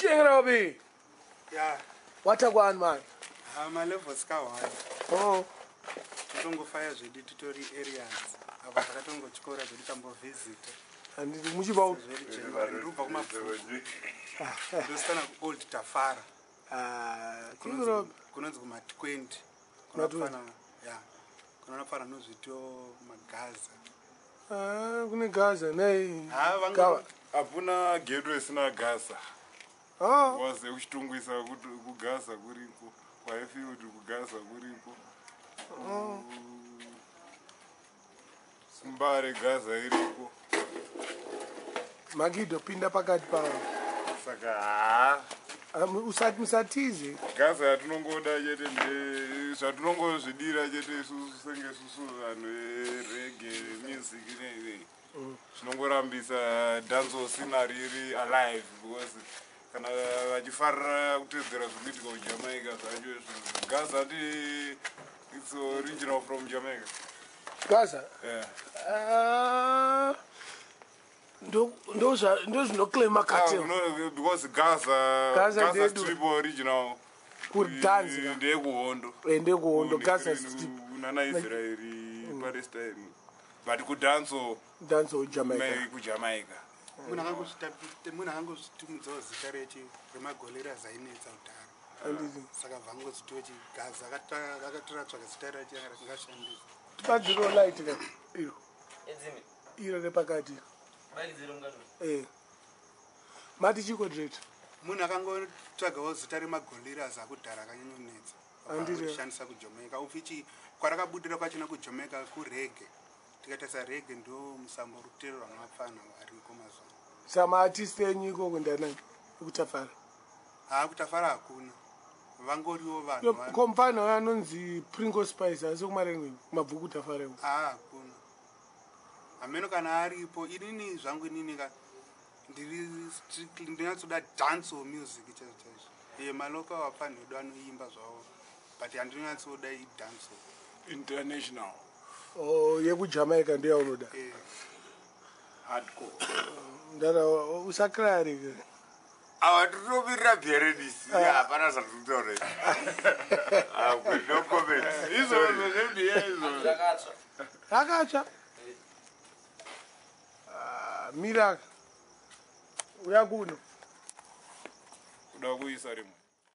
King Robbie. Yeah. What a one man. My level is kawaii. Oh. Tutongo fire zvedi tutori areas. Ava takatongo chikora zvedi tambo visit. And muchiba Zvedi January ndubva kumafuta. Ndosana ku Old Tafara. King Robbie. Kunonzi kuma 20. Kunofana yeah. Kunofana nozvito magaza. Kune Gaza nei. Vanga Apuna gedwe sina Gaza. Waze uchitungwisa kuti kugaza kuriko. Waifi kuti kugaza kuriko. Simbare Gaza iriko. Magido pinda pakati pa. Saka Usati musatize. Gaza yatinongoda chete zvatinongozvidira chete isusu senge isusu vanhu reggae music nei. Tinongorambisa danzo scenery iri alive because kana vachifarira kutedzera zvinoitika kuJamaica zvacho Gaza it's original from Jamaica. Gaza? Yeah. Ndo zvinoclaima cartel. No, because Gaza strip original. Kudanza. Ndekuhondo. Ndekuhondo Gaza strip. Nana Israeli, Palestine. But kudanzo. Danzo Jamaica. Jamaica. Munhu akangozvitumidzawo zita rechi remagolera zainetsa kudhara. Saka vangozvitochi Gaza akatoratsvaga zita rachi ringashandisa. Tipadziro light ka iro. Iro repakati. Mati chiko drete. Munhu akangotsvagawo zita remagolera akudhara akanyanyonetsa. Akushandisa kuJamaica. Ufichi kwarakabudira kwachona kuJamaica kurege. Tikatasa rege ndo musambo rutero rwamafana ariko mazuva. Sama artist enyiko kundanani kutafara. Kutafara hakuna. Vangoriwo vanhu. Yo kompano anonzi Pringle Spice asi kumarengo mabvuku tafara. Hakuna. Ameno kana aripo inini zvangu inini ka ndinatsoda dance music chacho. Maloka wapano ndo anoimba zvawo. But andinatsoda dance international. YekuJamaica ndiyo unoda. Hardcore. Ndara usakrari ke. Awatubira byeredisi hapana zvakutaura. No comment. Izvo zvebiyezo. Akacha. Mira. Uyakuno. Kuda kuisa rimwe.